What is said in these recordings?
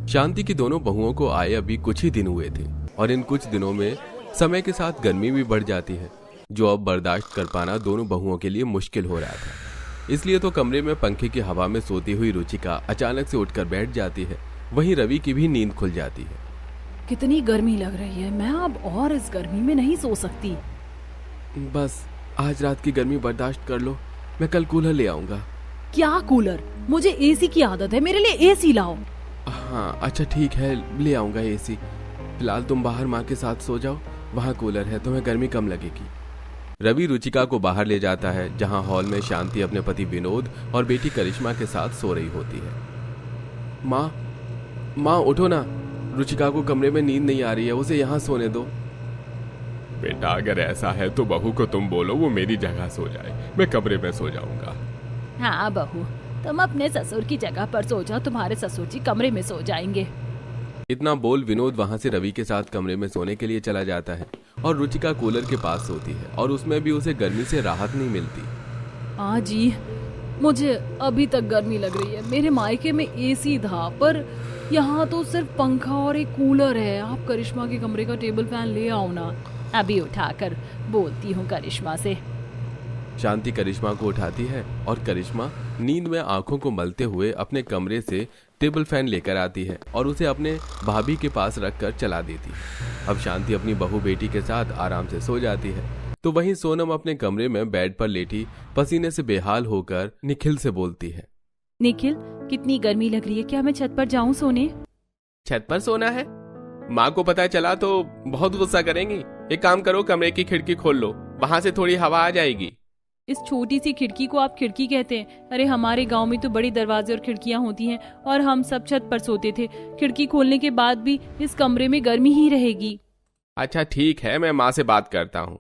शांति की दोनों बहुओं को आए अभी कुछ ही दिन हुए थे और इन कुछ दिनों में समय के साथ गर्मी भी बढ़ जाती है, जो अब बर्दाश्त कर पाना दोनों बहुओं के लिए मुश्किल हो रहा था। इसलिए तो कमरे में पंखे की हवा में सोती हुई रुचिका अचानक से उठकर बैठ जाती है। वहीं रवि की भी नींद खुल जाती है। कितनी गर्मी लग रही है, मैं अब और इस गर्मी में नहीं सो सकती। बस आज रात की गर्मी बर्दाश्त कर लो, मैं कल कूलर ले आऊंगा। क्या कूलर? मुझे एसी की आदत है, मेरे लिए एसी लाओ। हाँ अच्छा ठीक है, ले आऊंगा एसी। फिलहाल तुम बाहर माँ के साथ सो जाओ, वहाँ कूलर है, तुम्हें गर्मी कम लगेगी। रवि रुचिका को बाहर ले जाता है, जहाँ हॉल में शांति अपने पति विनोद और बेटी करिश्मा के साथ सो रही होती है। माँ उठो ना, रुचिका को कमरे में नींद नहीं आ रही है, उसे यहाँ सोने दो। बेटा अगर ऐसा है तो बहू को तुम बोलो वो मेरी जगह सो जाए, मैं कमरे में सो जाऊंगा। हाँ बहू, तुम अपने ससुर की जगह पर सो जाओ, तुम्हारे ससुर जी कमरे में सो जाएंगे। इतना बोल विनोद वहां से रवि के साथ कमरे में सोने के लिए चला जाता है और रुचिका कूलर के पास सोती है और उसमें भी उसे गर्मी से राहत नहीं मिलती। हाँ जी, मुझे अभी तक गर्मी लग रही है। मेरे मायके में एसी था, पर यहाँ तो सिर्फ पंखा और एक कूलर है। आप करिश्मा के कमरे का टेबल फैन ले आओ ना। अभी उठाकर बोलती हूँ करिश्मा से। शांति करिश्मा को उठाती है और करिश्मा नींद में आंखों को मलते हुए अपने कमरे से टेबल फैन लेकर आती है और उसे अपने भाभी के पास रखकर चला देती है। अब शांति अपनी बहू बेटी के साथ आराम से सो जाती है, तो वहीं सोनम अपने कमरे में बेड पर लेटी पसीने से बेहाल होकर निखिल से बोलती है। निखिल, कितनी गर्मी लग रही है, क्या मैं छत पर जाऊं सोने? छत पर सोना है? माँ को पता चला तो बहुत गुस्सा करेंगी। एक काम करो, कमरे की खिड़की खोल लो, वहां से थोड़ी हवा आ जाएगी। इस छोटी सी खिड़की को आप खिड़की कहते हैं? अरे हमारे गांव में तो बड़े दरवाजे और खिड़कियां होती हैं और हम सब छत पर सोते थे। खिड़की खोलने के बाद भी इस कमरे में गर्मी ही रहेगी। अच्छा ठीक है, मैं माँ से बात करता हूँ।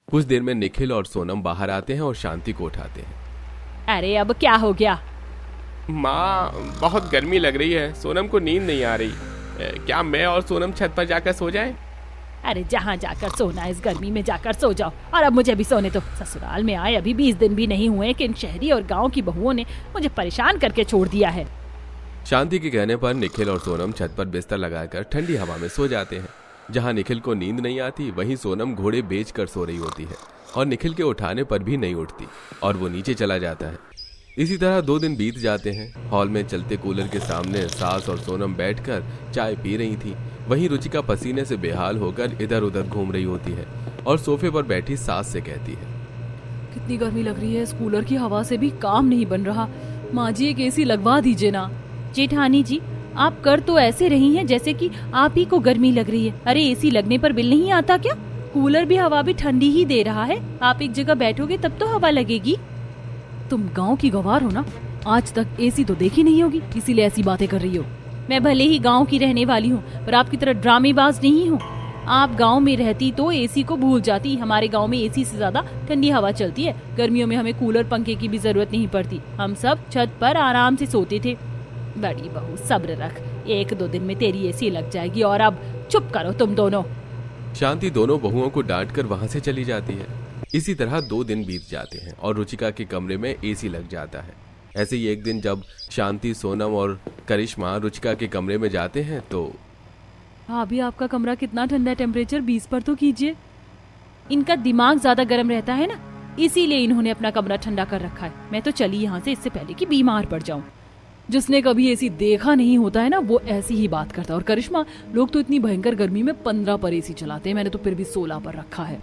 कुछ देर में निखिल और सोनम बाहर आते हैं और शांति को उठाते हैं। अरे अब क्या हो गया? माँ बहुत गर्मी लग रही है, सोनम को नींद नहीं आ रही। क्या मैं और सोनम छत पर जाकर सो जाएं? अरे जहाँ जाकर सोना, इस गर्मी में जाकर सो जाओ। और अब मुझे भी सोने दो। ससुराल में आए अभी 20 दिन भी नहीं हुए कि इन शहरी और गांव की बहुओं ने मुझे परेशान करके छोड़ दिया है। शांति के कहने पर निखिल और सोनम छत पर बिस्तर लगाकर ठंडी हवा में सो जाते हैं। जहाँ निखिल को नींद नहीं आती, वहीं सोनम घोड़े बेचकर सो रही होती है और निखिल के उठाने पर भी नहीं उठती और वो नीचे चला जाता है। इसी तरह 2 दिन बीत जाते हैं। हॉल में चलते कूलर के सामने सास और सोनम बैठकर चाय पी रही थी। वहीं रुचिका पसीने से बेहाल होकर इधर उधर घूम रही होती है और सोफे पर बैठी सास से कहती है, कितनी गर्मी लग रही है, इस कूलर की हवा से भी काम नहीं बन रहा। माँ जी एक एसी लगवा दीजिए ना। जेठानी जी, आप कर तो ऐसे रही हैं जैसे कि आप ही को गर्मी लग रही है। अरे एसी लगने पर बिल नहीं आता क्या? कूलर भी हवा भी ठंडी ही दे रहा है। आप एक जगह बैठोगे तब तो हवा लगेगी। तुम गांव की गवार हो ना, आज तक एसी तो देखी नहीं होगी, इसीलिए ऐसी बातें कर रही हो। मैं भले ही गांव की रहने वाली हूँ, पर आपकी तरह ड्रामेबाज नहीं हूँ। आप गांव में रहती तो एसी को भूल जाती। हमारे गांव में एसी से ज्यादा ठंडी हवा चलती है। गर्मियों में हमें कूलर पंखे की भी जरूरत नहीं पड़ती। हम सब छत पर आराम से सोते थे। बड़ी बहू सब्र रख, 1-2 दिन में तेरी एसी लग जाएगी। और अब चुप करो तुम दोनों। शांति दोनों बहुओं को डांट कर वहां से चली जाती है। इसी तरह 2 दिन बीत जाते हैं और रुचिका के कमरे में एसी लग जाता है। ऐसे ही एक दिन जब शांति, सोनम और करिश्मा रुचिका के कमरे में जाते हैं तो भाभी आपका कमरा कितना ठंडा है, टेम्परेचर 20 पर तो कीजिए। इनका दिमाग ज्यादा गर्म रहता है ना, इसीलिए इन्होंने अपना कमरा ठंडा कर रखा है। मैं तो चली यहाँ से इससे पहले कि बीमार पड़ जाऊं। जिसने कभी एसी देखा नहीं होता है ना, वो ऐसी ही बात करता है। और करिश्मा, लोग तो इतनी भयंकर गर्मी में 15 पर एसी चलाते हैं, मैंने तो फिर भी 16 पर रखा है।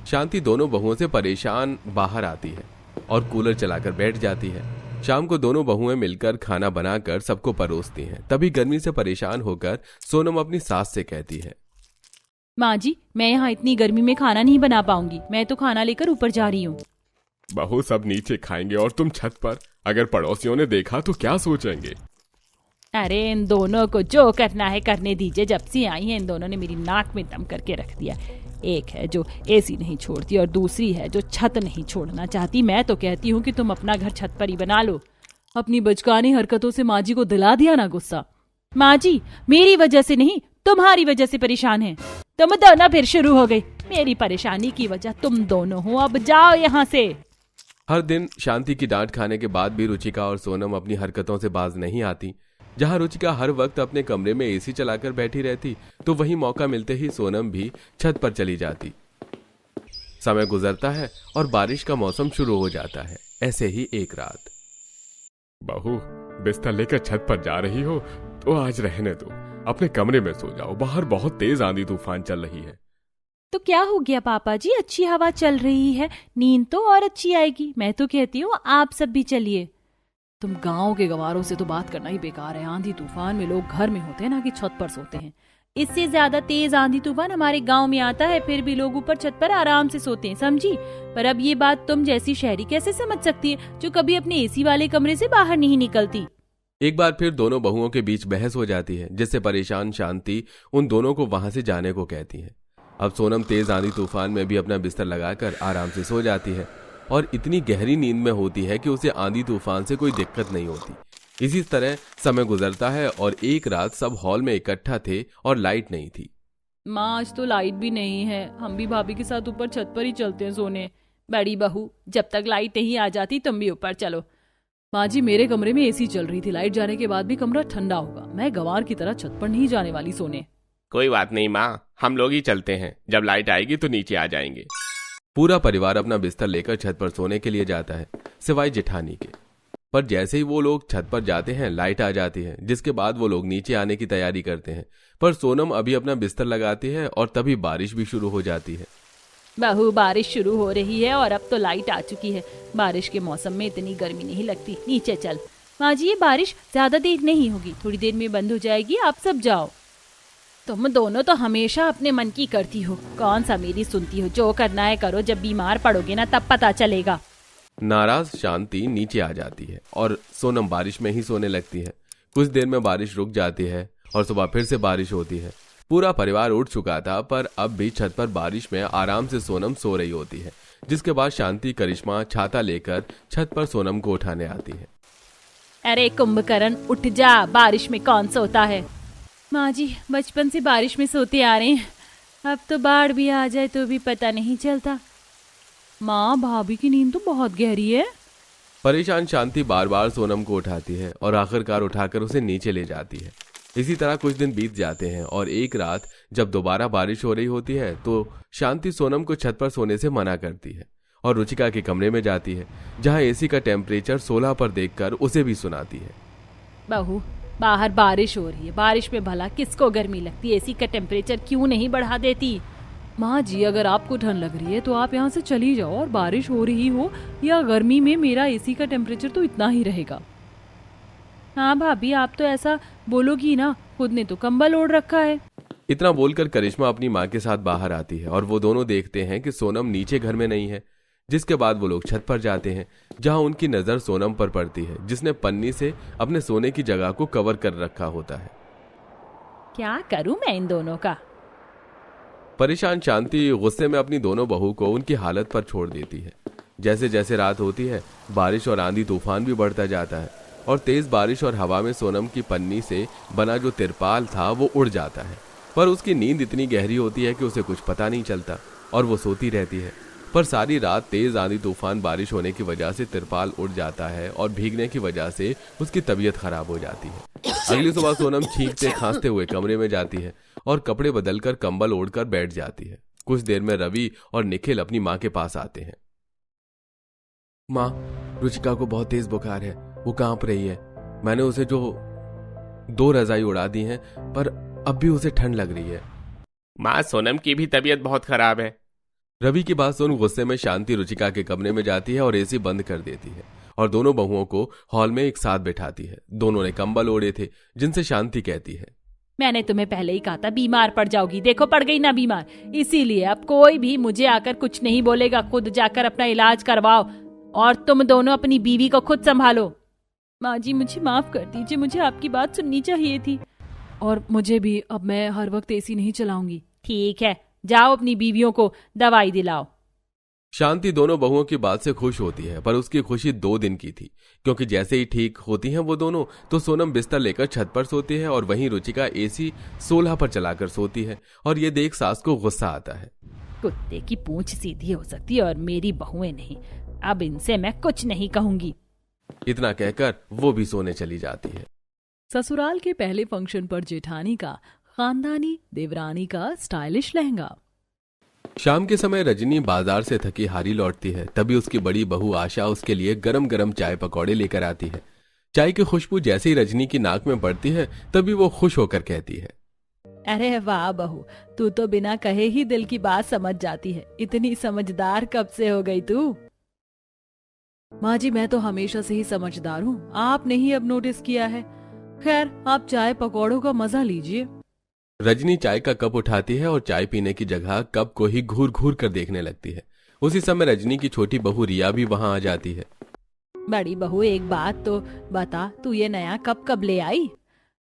शांति दोनों बहुओं से परेशान बाहर आती है और कूलर चलाकर बैठ जाती है। शाम को दोनों बहुएं मिलकर खाना बनाकर सबको परोसती हैं। तभी गर्मी से परेशान होकर सोनम अपनी सास से कहती है, माँ जी, मैं यहाँ इतनी गर्मी में खाना नहीं बना पाऊंगी। मैं तो खाना लेकर ऊपर जा रही हूँ। बहू सब नीचे खाएंगे और तुम छत पर। अगर पड़ोसियों ने देखा तो क्या सोचेंगे? अरे इन दोनों को जो करना है करने दीजिए। जब से आई है इन दोनों ने मेरी नाक में दम करके रख दिया। एक है जो एसी नहीं छोड़ती और दूसरी है जो छत नहीं छोड़ना चाहती। मैं तो कहती हूँ कि तुम अपना घर छत पर ही बना लो। अपनी बचकानी हरकतों से माँ जी को दिला दिया ना गुस्सा। माँ जी मेरी वजह से नहीं, तुम्हारी वजह से परेशान है। तुम दोनों फिर शुरू हो गई। मेरी परेशानी की वजह तुम दोनों हो। अब जाओ यहाँ से। हर दिन शांति की डांट खाने के बाद भी रुचिका और सोनम अपनी हरकतों से बाज नहीं आती। जहां रुचिका हर वक्त अपने कमरे में एसी चलाकर बैठी रहती, तो वहीं मौका मिलते ही सोनम भी छत पर चली जाती। समय गुजरता है और बारिश का मौसम शुरू हो जाता है। ऐसे ही एक रात। बहू, बिस्तर लेकर छत पर जा रही हो तो आज रहने दो, अपने कमरे में सो जाओ, बाहर बहुत तेज आंधी तूफान चल रही है। तो क्या हो गया पापा जी, अच्छी हवा चल रही है, नींद तो और अच्छी आएगी। मैं तो कहती हूँ आप सब भी चलिए। तुम गांव के गवारों से तो बात करना ही बेकार है। आंधी तूफान में लोग घर में होते हैं ना कि छत पर सोते हैं। इससे ज्यादा तेज आंधी तूफान हमारे गांव में आता है, फिर भी लोग ऊपर छत पर आराम से सोते हैं, समझी। पर अब ये बात तुम जैसी शहरी कैसे समझ सकती है, जो कभी अपने एसी वाले कमरे से बाहर नहीं निकलती। एक बार फिर दोनों बहुओं के बीच बहस हो जाती है, जिससे परेशान शांति उन दोनों को वहां से जाने को कहती है। अब सोनम तेज आंधी तूफान में भी अपना बिस्तर लगाकर आराम से सो जाती है और इतनी गहरी नींद में होती है कि उसे आंधी तूफान से कोई दिक्कत नहीं होती। इसी तरह समय गुजरता है और एक रात सब हॉल में इकट्ठा थे और लाइट नहीं थी। माँ, आज तो लाइट भी नहीं है, हम भी भाभी के साथ ऊपर छत पर ही चलते हैं सोने। बड़ी बहू, जब तक लाइट नहीं आ जाती तुम भी ऊपर चलो। माँ जी, मेरे कमरे में एसी चल रही थी, लाइट जाने के बाद भी कमरा ठंडा होगा। मैं गंवार की तरह छत पर नहीं जाने वाली सोने। कोई बात नहीं माँ, हम लोग ही चलते हैं, जब लाइट आएगी तो नीचे आ जाएंगे। पूरा परिवार अपना बिस्तर लेकर छत पर सोने के लिए जाता है, सिवाय जेठानी के। पर जैसे ही वो लोग छत पर जाते हैं लाइट आ जाती है, जिसके बाद वो लोग नीचे आने की तैयारी करते हैं। पर सोनम अभी अपना बिस्तर लगाती है और तभी बारिश भी शुरू हो जाती है। बहू, बारिश शुरू हो रही है और अब तो लाइट आ चुकी है। बारिश के मौसम में इतनी गर्मी नहीं लगती, नीचे चल। माँ जी, ये बारिश ज्यादा देर नहीं होगी, थोड़ी देर में बंद हो जाएगी, आप सब जाओ। तुम दोनों तो हमेशा अपने मन की करती हो, कौन सा मेरी सुनती हो। जो करना है करो, जब बीमार पड़ोगे ना तब पता चलेगा। नाराज शांति नीचे आ जाती है और सोनम बारिश में ही सोने लगती है। कुछ देर में बारिश रुक जाती है और सुबह फिर से बारिश होती है। पूरा परिवार उठ चुका था, पर अब भी छत पर बारिश में आराम से सोनम सो रही होती है। जिसके बाद शांति करिश्मा छाता लेकर छत पर सोनम को उठाने आती है। अरे कुंभकर्ण, उठ जा, बारिश में कौन सोता है। माँ जी, बचपन से बारिश में सोते आ रहे हैं, अब तो बाढ़ भी आ जाए तो भी पता नहीं चलता। माँ, भाभी की नींद तो बहुत गहरी है। परेशान शांति बार बार सोनम को उठाती है और आखिरकार उठाकर उसे नीचे ले जाती है। इसी तरह कुछ दिन बीत जाते हैं और एक रात जब दोबारा बारिश हो रही होती है तो शांति सोनम को छत पर सोने से मना करती है और रुचिका के कमरे में जाती है, जहां एसी का टेम्परेचर 16 पर देखकर उसे भी सुनाती है। बहू, बाहर बारिश हो रही है, बारिश में भला किसको गर्मी लगती है, एसी का टेम्परेचर क्यों नहीं बढ़ा देती। माँ जी, अगर आपको ठंड लग रही है तो आप यहाँ से चली जाओ, और बारिश हो रही हो या गर्मी में मेरा एसी का टेम्परेचर तो इतना ही रहेगा। हाँ भाभी, आप तो ऐसा बोलोगी ना, खुद ने तो कंबल ओढ़ रखा है। इतना बोलकर करिश्मा अपनी माँ के साथ बाहर आती है और वो दोनों देखते हैं कि सोनम नीचे घर में नहीं है। जिसके बाद वो लोग छत पर जाते हैं, जहां उनकी नजर सोनम पर पड़ती है, जिसने पन्नी से अपने सोने की जगह को कवर कर रखा होता है। क्या करूं मैं इन दोनों का। परेशान शांति गुस्से में अपनी दोनों बहू को उनकी हालत पर छोड़ देती है। जैसे जैसे रात होती है, बारिश और आंधी तूफान भी बढ़ता जाता है और तेज बारिश और हवा में सोनम की पन्नी से बना जो तिरपाल था वो उड़ जाता है। पर उसकी नींद इतनी गहरी होती है कि उसे कुछ पता नहीं चलता और वो सोती रहती है। पर सारी रात तेज आंधी तूफान बारिश होने की वजह से तिरपाल उड़ जाता है और भीगने की वजह से उसकी तबीयत खराब हो जाती है। अगली सुबह सोनम छींकते खांसते हुए कमरे में जाती है और कपड़े बदलकर कंबल ओढ़कर बैठ जाती है। कुछ देर में रवि और निखिल अपनी माँ के पास आते हैं। माँ, रुचिका को बहुत तेज बुखार है, वो कांप रही है। मैंने उसे जो 2 रजाई उड़ा दी हैं, पर अब भी उसे ठंड लग रही है। माँ, सोनम की भी तबीयत बहुत खराब है। रवि की बात सुन गुस्से में शांति रुचिका के कमरे में जाती है और एसी बंद कर देती है और दोनों बहुओं को हॉल में एक साथ बैठाती है। दोनों ने कंबल ओढ़े थे, जिनसे शांति कहती है, मैंने तुम्हें पहले ही कहा था बीमार पड़ जाओगी, देखो पड़ गई ना बीमार। इसीलिए अब कोई भी मुझे आकर कुछ नहीं बोलेगा, खुद जाकर अपना इलाज करवाओ और तुम दोनों अपनी बीवी को खुद संभालो। माँ जी, मुझे माफ कर दीजिए, मुझे आपकी बात सुननी चाहिए थी। और मुझे भी, अब मैं हर वक्त एसी नहीं चलाऊंगी। ठीक है, जाओ अपनी बीवियों को दवाई दिलाओ। शांति दोनों बहुओं की बात से खुश होती है, पर उसकी खुशी 2 दिन की थी, क्योंकि जैसे ही ठीक होती हैं वो दोनों, तो सोनम बिस्तर लेकर छत पर सोती है और वहीं रुचिका एसी 16 पर चलाकर सोती है। और ये देख सास को गुस्सा आता है। कुत्ते की पूंछ सीधी हो सकती है और मेरी बहुएं नहीं, अब इनसे मैं कुछ नहीं कहूंगी। इतना कहकर वो भी सोने चली जाती है। ससुराल के पहले फंक्शन पर जेठानी का खानदानी देवरानी का स्टाइलिश लहंगा। शाम के समय रजनी बाजार से थकी हारी लौटती है। तभी उसकी बड़ी बहू आशा उसके लिए गरम गरम चाय पकौड़े लेकर आती है। चाय की खुशबू जैसे ही रजनी की नाक में पड़ती है तभी वो खुश होकर कहती है, अरे वाह बहू, तू तो बिना कहे ही दिल की बात समझ जाती है। इतनी समझदार कब से हो गई तू? माँ जी, मैं तो हमेशा से ही समझदार हूँ, आपने ही अब नोटिस किया है। खैर, आप चाय पकौड़ों का मजा लीजिए। रजनी चाय का कप उठाती है और चाय पीने की जगह कप को ही घूर घूर कर देखने लगती है। उसी समय रजनी की छोटी बहू रिया भी वहां आ जाती है। बड़ी बहू, एक बात तो बता, तू ये नया कप कब ले आई?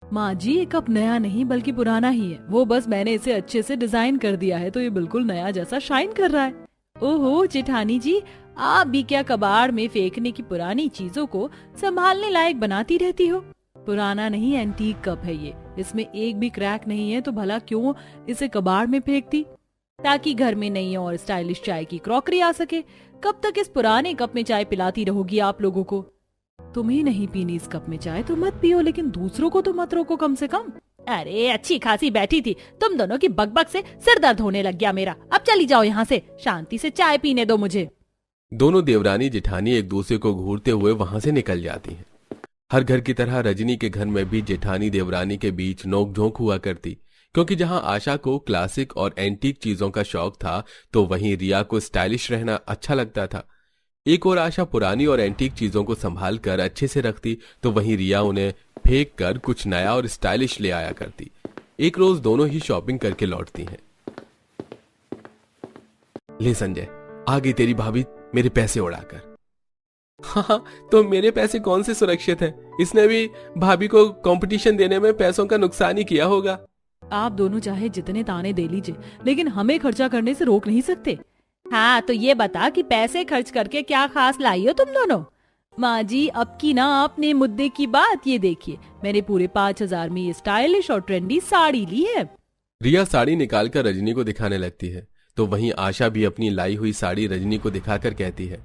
माँ जी, ये कप नया नहीं बल्कि पुराना ही है। वो बस मैंने इसे अच्छे से डिजाइन कर दिया है तो ये बिल्कुल नया जैसा शाइन कर रहा है। ओहो जेठानी जी, आप भी क्या कबाड़ में फेंकने की पुरानी चीजों को संभालने लायक बनाती रहती हो? पुराना नहीं, एंटीक कप है ये। इसमें एक भी क्रैक नहीं है तो भला क्यों इसे कबाड़ में फेंकती? ताकि घर में नई और स्टाइलिश चाय की क्रॉकरी आ सके। कब तक इस पुराने कप में चाय पिलाती रहोगी आप लोगों को? तुम्हें नहीं पीनी इस कप में चाय तो मत पियो, लेकिन दूसरों को तो मत रोको कम से कम। अरे अच्छी खासी बैठी थी, तुम दोनों की बकबक से सिर दर्द होने लग गया मेरा। अब चली जाओ यहाँ से, शांति से चाय पीने दो मुझे। दोनों देवरानी जेठानी एक दूसरे को घूरते हुए वहां से निकल जाती हैं। हर घर की तरह रजनी के घर में भी जेठानी देवरानी के बीच नोकझोंक हुआ करती, क्योंकि जहां आशा को क्लासिक और एंटीक चीजों का शौक था तो वहीं रिया को स्टाइलिश रहना अच्छा लगता था। एक और आशा पुरानी और एंटीक चीजों को संभाल कर अच्छे से रखती तो वहीं रिया उन्हें फेंक कर कुछ नया और स्टाइलिश ले आया करती। एक रोज दोनों ही शॉपिंग करके लौटती हैं। ले संजय, आ गई तेरी भाभी मेरे पैसे उड़ाकर। हाँ, तो मेरे पैसे कौन से सुरक्षित हैं? इसने भी भाभी को कंपटीशन देने में पैसों का नुकसान ही किया होगा। आप दोनों चाहे जितने ताने दे लीजिए, लेकिन हमें खर्चा करने से रोक नहीं सकते। हाँ, तो ये बता कि पैसे खर्च करके क्या खास लाई हो तुम दोनों? माँ जी, अब की ना आपने मुद्दे की बात, ये देखिए मैंने पूरे 5,000 में ये स्टाइलिश और ट्रेंडी साड़ी ली है। रिया साड़ी निकालकर रजनी को दिखाने लगती है तो वहीं आशा भी अपनी लाई हुई साड़ी रजनी को दिखाकर कहती है,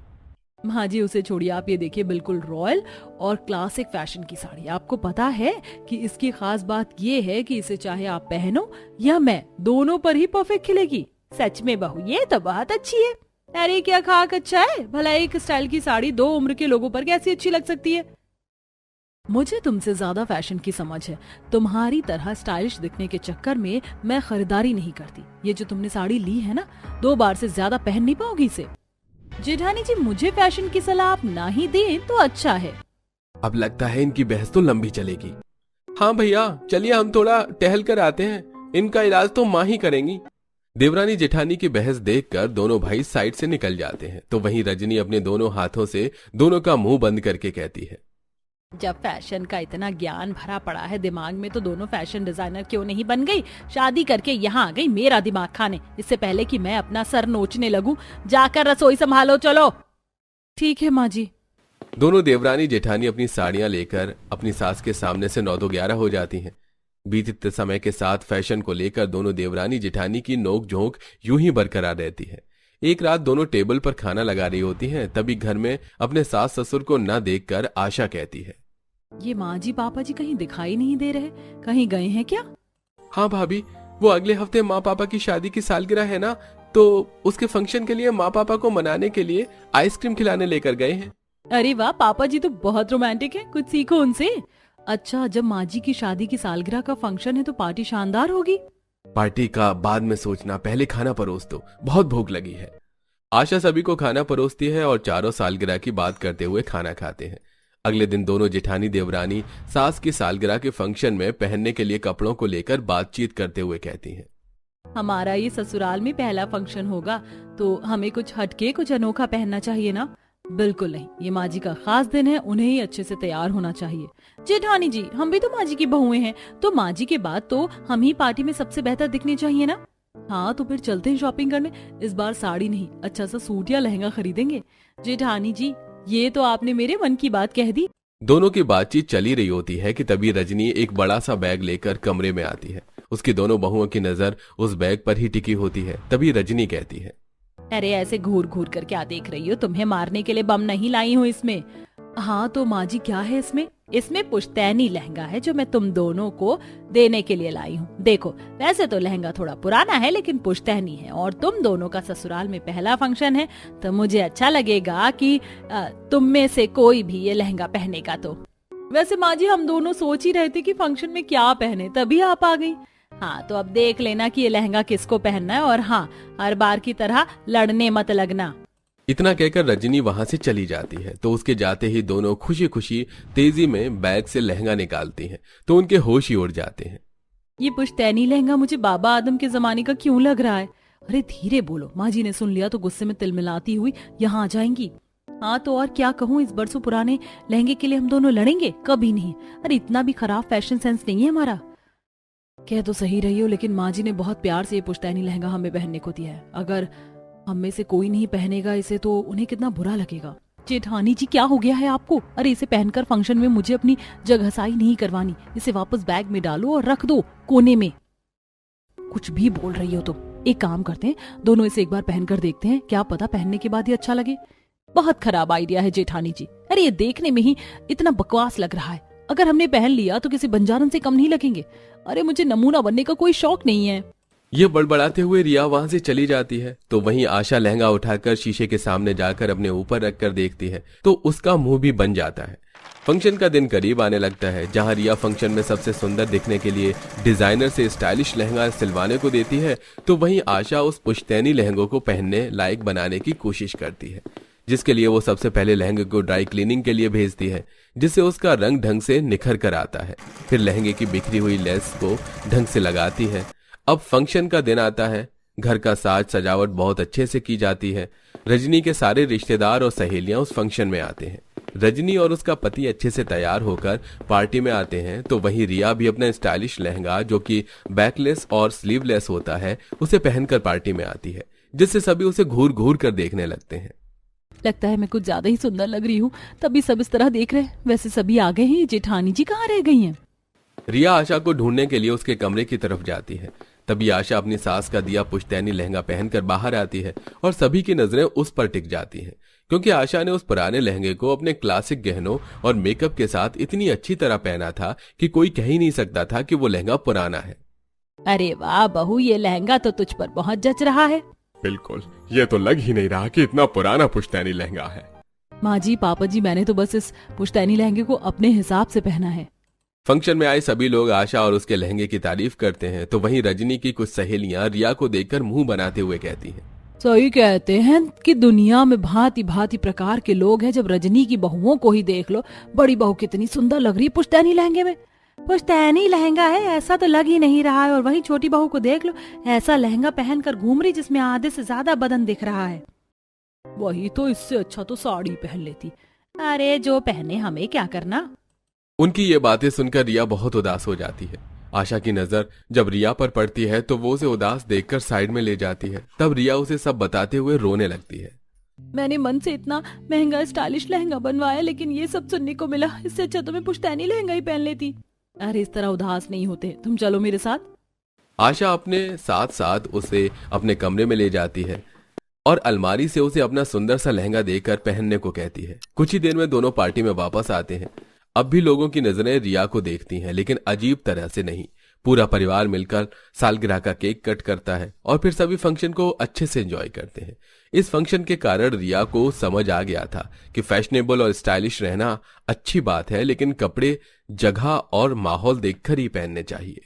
माँ जी उसे छोड़िए, आप ये देखिए बिल्कुल रॉयल और क्लासिक फैशन की साड़ी। आपको पता है कि इसकी खास बात ये है कि इसे चाहे आप पहनो या मैं, दोनों पर ही परफेक्ट खिलेगी। सच में बहू, ये तो बहुत अच्छी है। अरे क्या खाक अच्छा है, भला एक स्टाइल की साड़ी 2 उम्र के लोगों पर कैसी अच्छी लग सकती है? मुझे तुमसे ज्यादा फैशन की समझ है। तुम्हारी तरह स्टाइलिश दिखने के चक्कर में मैं खरीदारी नहीं करती। ये जो तुमने साड़ी ली है ना, 2 बार से ज्यादा पहन नहीं पाओगी इसे। जेठानी जी, मुझे फैशन की सलाह आप ना ही दें तो अच्छा है। अब लगता है इनकी बहस तो लंबी चलेगी। हाँ भैया, चलिए हम थोड़ा टहल कर आते हैं, इनका इलाज तो माँ ही करेंगी। देवरानी जेठानी की बहस देखकर दोनों भाई साइड से निकल जाते हैं तो वहीं रजनी अपने दोनों हाथों से दोनों का मुंह बंद करके कहती है, जब फैशन का इतना ज्ञान भरा पड़ा है दिमाग में तो दोनों फैशन डिजाइनर क्यों नहीं बन गई? शादी करके यहाँ आ गई मेरा दिमाग खाने, इससे पहले कि मैं अपना सर नोचने लगूं। जाकर रसोई संभालो, चलो। ठीक है माँ जी। दोनों देवरानी जेठानी अपनी साड़ियां लेकर अपनी सास के सामने से 9 तो 11 हो जाती हैं। बीतते समय के साथ फैशन को लेकर दोनों देवरानी जेठानी की नोक-झोंक यूं ही बरकरार रहती है। एक रात दोनों टेबल पर खाना लगा रही होती हैं, तभी घर में अपने सास ससुर को न देखकर आशा कहती है, ये माँ जी पापा जी कहीं दिखाई नहीं दे रहे, कहीं गए हैं क्या? हाँ भाभी, वो अगले हफ्ते माँ पापा की शादी की सालगिरह है ना, तो उसके फंक्शन के लिए माँ पापा को मनाने के लिए आइसक्रीम खिलाने लेकर गए हैं। अरे वाह, पापा जी तो बहुत रोमांटिक हैं, कुछ सीखो उनसे। अच्छा, जब माँ जी की शादी की सालगिरह का फंक्शन है तो पार्टी शानदार होगी। पार्टी का बाद में सोचना, पहले खाना परोस दो, बहुत भूख लगी है। आशा सभी को खाना परोसती है और चारों सालगिरह की बात करते हुए खाना खाते हैं। अगले दिन दोनों जेठानी देवरानी सास की सालगिरह के फंक्शन में पहनने के लिए कपड़ों को लेकर बातचीत करते हुए कहती हैं, हमारा ये ससुराल में पहला फंक्शन होगा तो हमें कुछ हटके, कुछ अनोखा पहनना चाहिए ना? बिल्कुल नहीं, ये माँ जी का खास दिन है, उन्हें ही अच्छे से तैयार होना चाहिए। जेठानी जी, हम भी तो माँ जी की बहुएं हैं, तो माँ जी के बाद तो हम ही पार्टी में सबसे बेहतर दिखने चाहिए ना? हाँ, तो फिर चलते हैं शॉपिंग करने। इस बार साड़ी नहीं, अच्छा सा सूट या लहंगा खरीदेंगे। जेठानी जी, ये तो आपने मेरे मन की बात कह दी। दोनों की बातचीत चली रही होती है कि तभी रजनी एक बड़ा सा बैग लेकर कमरे में आती है। उसकी दोनों बहुओं की नजर उस बैग पर ही टिकी होती है। तभी रजनी कहती है, अरे ऐसे घूर घूर कर क्या देख रही हो? तुम्हें मारने के लिए बम नहीं लाई हूँ इसमें। हाँ तो माँ जी क्या है इसमें? इसमें पुश्तैनी लहंगा है जो मैं तुम दोनों को देने के लिए लाई हूँ। देखो वैसे तो लहंगा थोड़ा पुराना है लेकिन पुश्तैनी है और तुम दोनों का ससुराल में पहला फंक्शन है तो मुझे अच्छा लगेगा कि तुम में से कोई भी ये लहंगा पहनेगा। तो वैसे माँ जी हम दोनों सोच ही रहे थे कि फंक्शन में क्या पहने, तभी आप आ गई। हाँ तो अब देख लेना कि ये लहंगा किसको पहनना है और हाँ हर बार की तरह लड़ने मत लगना। इतना कहकर रजनी वहां से चली जाती है तो उसके जाते ही दोनों खुशी खुशी तेजी में बैग से लहंगा निकालती हैं तो उनके होश ही उड़ जाते हैं। ये पुश्तैनी लहंगा मुझे बाबा आदम के जमाने का क्यों लग रहा है? अरे धीरे बोलो, माँ जी ने सुन लिया तो गुस्से में तिलमिलाती हुई यहाँ आ जाएंगी। हाँ तो और क्या कहूँ, इस बरसों पुराने लहंगे के लिए हम दोनों लड़ेंगे? कभी नहीं। अरे इतना भी खराब फैशन सेंस नहीं है हमारा। कह तो सही रही हो लेकिन माँ जी ने बहुत प्यार से ये पुश्तैनी लहंगा हमें पहनने को दिया है। अगर हम में से कोई नहीं पहनेगा इसे तो उन्हें कितना बुरा लगेगा। जेठानी जी क्या हो गया है आपको? अरे इसे पहनकर फंक्शन में मुझे अपनी जगहसाई नहीं करवानी। इसे वापस बैग में डालो और रख दो कोने में। कुछ भी बोल रही हो तुम। एक काम करते हैं, दोनों इसे एक बार पहनकर देखते हैं, क्या पता पहनने के बाद ही अच्छा लगे। बहुत खराब आइडिया है जेठानी जी। अरे ये देखने में ही इतना बकवास लग रहा है, अगर हमने पहन लिया तो किसी बंजारन से कम नहीं लगेंगे। अरे मुझे नमूना बनने का कोई शौक नहीं है। ये बड़बड़ाते हुए रिया वहां से चली जाती है तो वहीं आशा लहंगा उठाकर शीशे के सामने जाकर अपने ऊपर रखकर देखती है तो उसका मुंह भी बन जाता है। फंक्शन का दिन करीब आने लगता है जहां रिया फंक्शन में सबसे सुंदर दिखने के लिए डिजाइनर से स्टाइलिश लहंगा सिलवाने को देती है तो वहीं आशा उस पुश्तैनी लहंगों को पहनने लायक बनाने की कोशिश करती है, जिसके लिए वो सबसे पहले लहंगे को ड्राई क्लीनिंग के लिए भेजती है जिससे उसका रंग ढंग से निखर कर आता है। फिर लहंगे की बिखरी हुई लेस को ढंग से लगाती है। अब फंक्शन का दिन आता है। घर का साज सजावट बहुत अच्छे से की जाती है। रजनी के सारे रिश्तेदार और सहेलियां उस फंक्शन में आते हैं। रजनी और उसका पति अच्छे से तैयार होकर पार्टी में आते हैं तो वहीं रिया भी अपना स्टाइलिश लहंगा जो कि बैकलेस और स्लीवलेस होता है उसे पहनकर पार्टी में आती है, जिससे सभी उसे घूर घूर कर देखने लगते हैं। लगता है मैं कुछ ज्यादा ही सुंदर लग रही हूँ तभी सब इस तरह देख रहे हैं। वैसे सभी आ गए हैं, जेठानी जी कहाँ रह गई हैं? रिया आशा को ढूंढने के लिए उसके कमरे की तरफ जाती है। तभी आशा अपनी सास का दिया पुश्तैनी लहंगा पहनकर बाहर आती है और सभी की नजरें उस पर टिक जाती हैं क्योंकि आशा ने उस पुराने लहंगे को अपने क्लासिक गहनों और मेकअप के साथ इतनी अच्छी तरह पहना था कि कोई कह ही नहीं सकता था कि वो लहंगा पुराना है। अरे वाह बहू, ये लहंगा तो तुझ पर बहुत जच रहा है। बिल्कुल, ये तो लग ही नहीं रहा कि इतना पुराना पुश्तैनी लहंगा है। माँ जी पापा जी, मैंने तो बस इस पुश्तैनी लहंगे को अपने हिसाब से पहना है। फंक्शन में आए सभी लोग आशा और उसके लहंगे की तारीफ करते हैं तो वहीं रजनी की कुछ सहेलियां रिया को देखकर मुंह बनाते हुए कहती हैं, सही कहते हैं कि दुनिया में भांति भांति प्रकार के लोग हैं। जब रजनी की बहुओं को ही देख लो, बड़ी बहू कितनी सुंदर लग रही है पुश्तैनी लहंगे में। पुश्तैनी लहंगा है ऐसा तो लग ही नहीं रहा है। और वहीं छोटी बहू को देख लो, ऐसा लहंगा पहनकर घूम रही जिसमें आधे से ज्यादा बदन दिख रहा है। वही तो, इससे अच्छा तो साड़ी पहन लेती। अरे जो पहने हमें क्या करना। उनकी ये बातें सुनकर रिया बहुत उदास हो जाती है। आशा की नजर जब रिया पर पड़ती है तो वो उसे उदास देखकर साइड में ले जाती है। तब रिया उसे सब बताते हुए रोने लगती है। मैंने मन से इतना महंगा स्टाइलिश लहंगा बनवाया लेकिन ये सब सुनने को मिला। इससे अच्छा तो मैं पुश्तैनी लहंगा ही पहन लेती। अरे इस तरह उदास नहीं होते, तुम चलो मेरे साथ। आशा अपने साथ साथ उसे अपने कमरे में ले जाती है और अलमारी से उसे अपना सुंदर सा लहंगा देकर पहनने को कहती है। कुछ ही देर में दोनों पार्टी में वापस आते हैं। अब भी लोगों की नजरें रिया को देखती हैं लेकिन अजीब तरह से नहीं। पूरा परिवार मिलकर सालगिरह का केक कट करता है और फिर सभी फंक्शन को अच्छे से एंजॉय करते हैं। इस फंक्शन के कारण रिया को समझ आ गया था कि फैशनेबल और स्टाइलिश रहना अच्छी बात है लेकिन कपड़े जगह और माहौल देखकर ही पहनने चाहिए।